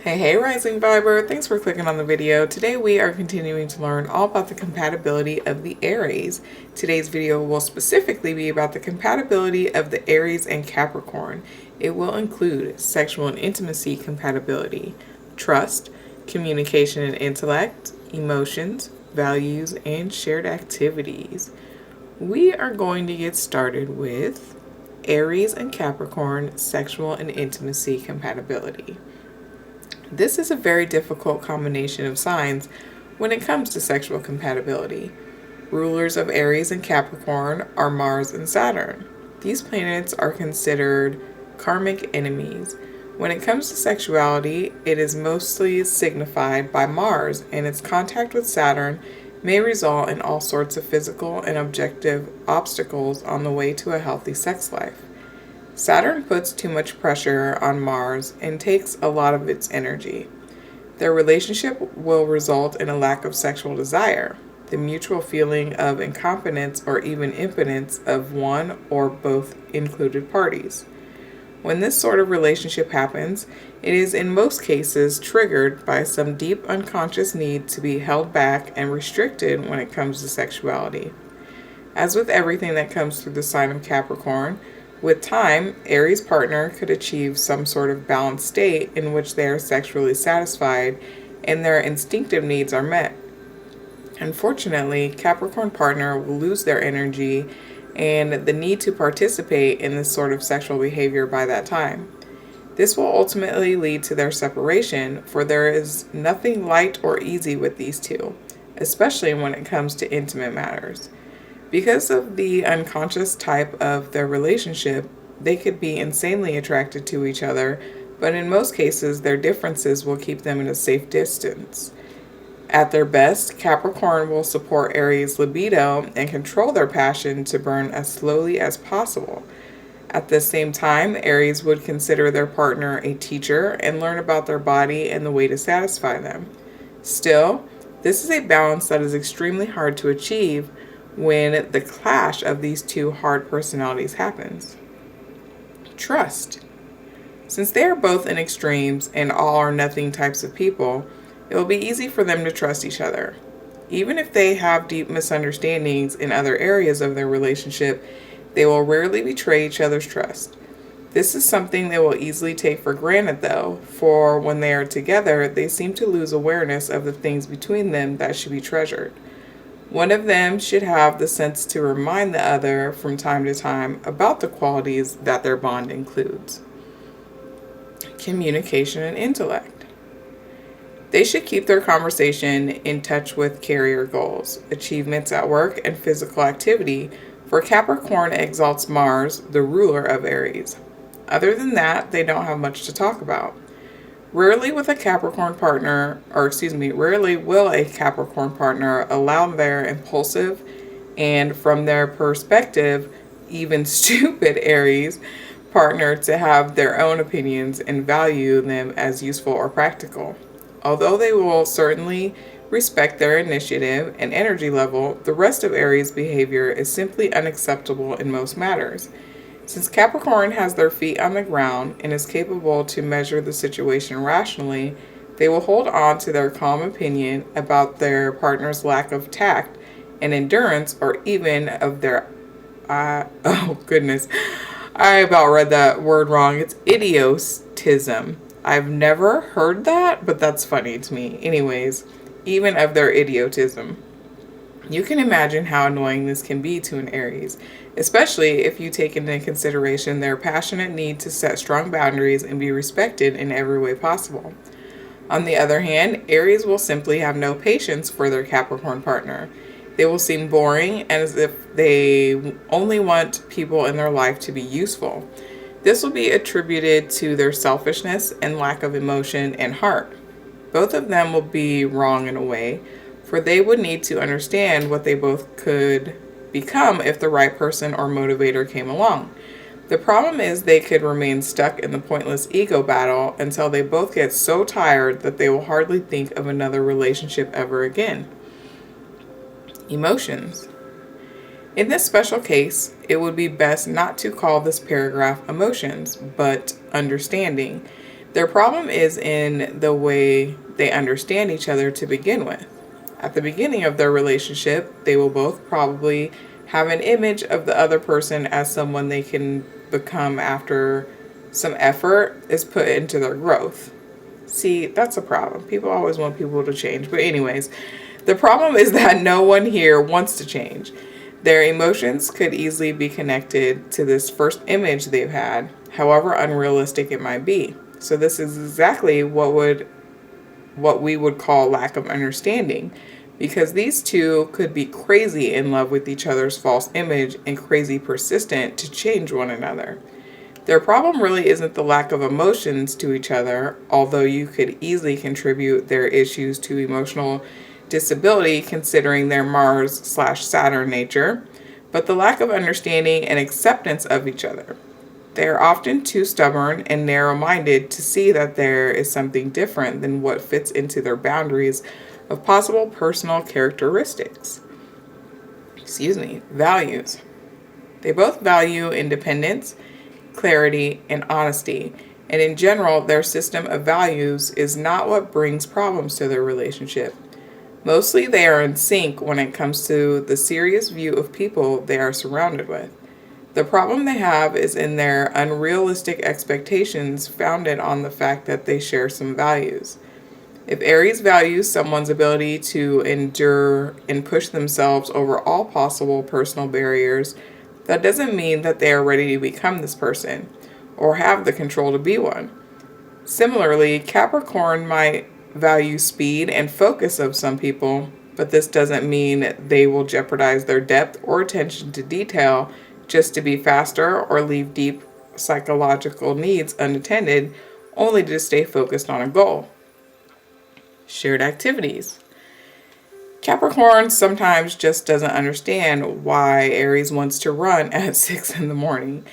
Hey Rising Viber, thanks for clicking on the video. Today we are continuing to learn all about the compatibility of the Aries. Today's video will specifically be about the compatibility of the Aries and Capricorn. It will include sexual and intimacy compatibility, trust, communication and intellect, emotions, values, and shared activities. We are going to get started with Aries and Capricorn sexual and intimacy compatibility. This is a very difficult combination of signs when it comes to sexual compatibility. Rulers of Aries and Capricorn are Mars and Saturn. These planets are considered karmic enemies. When it comes to sexuality, it is mostly signified by Mars, and its contact with Saturn may result in all sorts of physical and objective obstacles on the way to a healthy sex life. Saturn puts too much pressure on Mars and takes a lot of its energy. Their relationship will result in a lack of sexual desire, the mutual feeling of incompetence or even impotence of one or both included parties. When this sort of relationship happens, it is in most cases triggered by some deep unconscious need to be held back and restricted when it comes to sexuality. As with everything that comes through the sign of Capricorn, with time, Aries' partner could achieve some sort of balanced state in which they are sexually satisfied and their instinctive needs are met. Unfortunately, Capricorn partner will lose their energy and the need to participate in this sort of sexual behavior by that time. This will ultimately lead to their separation, for there is nothing light or easy with these two, especially when it comes to intimate matters. Because of the unconscious type of their relationship, they could be insanely attracted to each other, but in most cases, their differences will keep them in a safe distance. At their best, Capricorn will support Aries' libido and control their passion to burn as slowly as possible. At the same time, Aries would consider their partner a teacher and learn about their body and the way to satisfy them. Still, this is a balance that is extremely hard to achieve when the clash of these two hard personalities happens. Trust. Since they are both in extremes and all or nothing types of people, it will be easy for them to trust each other. Even if they have deep misunderstandings in other areas of their relationship, they will rarely betray each other's trust. This is something they will easily take for granted though, for when they are together, they seem to lose awareness of the things between them that should be treasured. One of them should have the sense to remind the other from time to time about the qualities that their bond includes. Communication and intellect. They should keep their conversation in touch with carrier goals, achievements at work, and physical activity, for Capricorn exalts Mars, the ruler of Aries. Other than that, they don't have much to talk about. Rarely will a Capricorn partner allow their impulsive and, from their perspective, even stupid Aries partner to have their own opinions and value them as useful or practical. Although they will certainly respect their initiative and energy level, the rest of Aries' behavior is simply unacceptable in most matters. Since Capricorn has their feet on the ground and is capable to measure the situation rationally, they will hold on to their calm opinion about their partner's lack of tact and endurance, or even of their, oh goodness, I about read that word wrong. It's idiotism. I've never heard that, but that's funny to me. Anyways, even of their idiotism. You can imagine how annoying this can be to an Aries, especially if you take into consideration their passionate need to set strong boundaries and be respected in every way possible. On the other hand, Aries will simply have no patience for their Capricorn partner. They will seem boring and as if they only want people in their life to be useful. This will be attributed to their selfishness and lack of emotion and heart. Both of them will be wrong in a way, for they would need to understand what they both could become if the right person or motivator came along. The problem is they could remain stuck in the pointless ego battle until they both get so tired that they will hardly think of another relationship ever again. Emotions. In this special case, it would be best not to call this paragraph emotions, but understanding. Their problem is in the way they understand each other to begin with. At the beginning of their relationship, they will both probably have an image of the other person as someone they can become after some effort is put into their growth. See, that's a problem. People always want people to change. But anyways, the problem is that no one here wants to change. Their emotions could easily be connected to this first image they've had, however unrealistic it might be. So this is exactly what we would call lack of understanding, because these two could be crazy in love with each other's false image and crazy persistent to change one another. Their problem really isn't the lack of emotions to each other, although you could easily contribute their issues to emotional disability considering their Mars/Saturn nature, but the lack of understanding and acceptance of each other. They are often too stubborn and narrow-minded to see that there is something different than what fits into their boundaries of possible personal characteristics. Values. They both value independence, clarity, and honesty, and in general, their system of values is not what brings problems to their relationship. Mostly they are in sync when it comes to the serious view of people they are surrounded with. The problem they have is in their unrealistic expectations founded on the fact that they share some values. If Aries values someone's ability to endure and push themselves over all possible personal barriers, that doesn't mean that they are ready to become this person or have the control to be one. Similarly, Capricorn might value speed and focus of some people, but this doesn't mean they will jeopardize their depth or attention to detail just to be faster or leave deep psychological needs unattended only to stay focused on a goal. Shared activities. Capricorn sometimes just doesn't understand why Aries wants to run at 6 in the morning.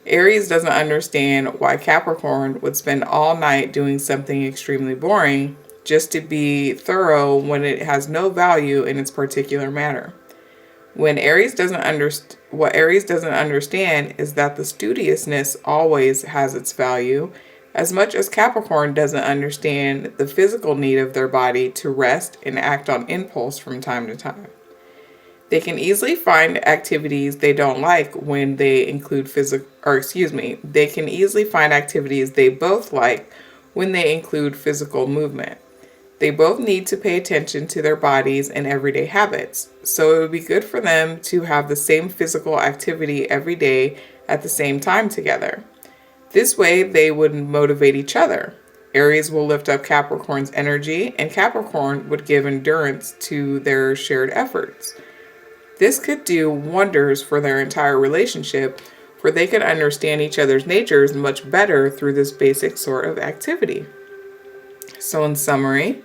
Aries doesn't understand why Capricorn would spend all night doing something extremely boring just to be thorough when it has no value in its particular matter. What Aries doesn't understand is that the studiousness always has its value, as much as Capricorn doesn't understand the physical need of their body to rest and act on impulse from time to time. They can easily find activities they don't like when they include they can easily find activities they both like when they include physical movement. They both need to pay attention to their bodies and everyday habits, so it would be good for them to have the same physical activity every day at the same time together. This way, they would motivate each other. Aries will lift up Capricorn's energy, and Capricorn would give endurance to their shared efforts. This could do wonders for their entire relationship, for they could understand each other's natures much better through this basic sort of activity. So in summary,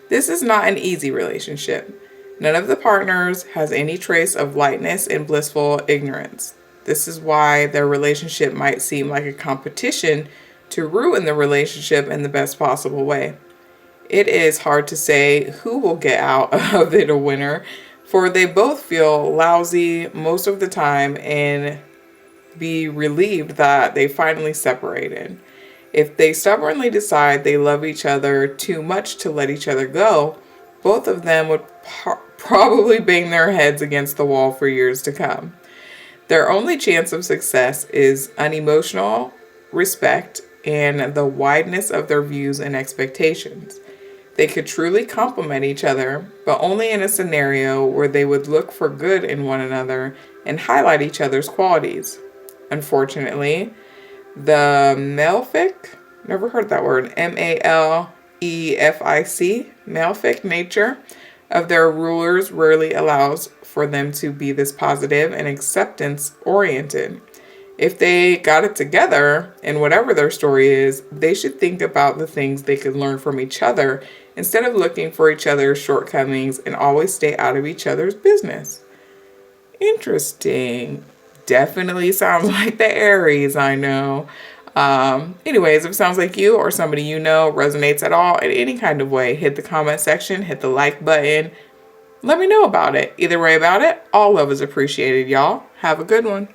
this is not an easy relationship. None of the partners has any trace of lightness and blissful ignorance. This is why their relationship might seem like a competition to ruin the relationship in the best possible way. It is hard to say who will get out of it a winner, for they both feel lousy most of the time and be relieved that they finally separated. If they stubbornly decide they love each other too much to let each other go, both of them would probably bang their heads against the wall for years to come. Their only chance of success is unemotional respect and the wideness of their views and expectations. They could truly complement each other, but only in a scenario where they would look for good in one another and highlight each other's qualities. Unfortunately, the malefic, never heard that word, malefic nature of their rulers rarely allows for them to be this positive and acceptance oriented. If they got it together, and whatever their story is, they should think about the things they could learn from each other instead of looking for each other's shortcomings and always stay out of each other's business. Interesting. Definitely sounds like the Aries, I know. Anyways, if it sounds like you or somebody you know resonates at all in any kind of way, hit the comment section, hit the like button. Let me know about it. Either way about it, all love is appreciated, y'all. Have a good one.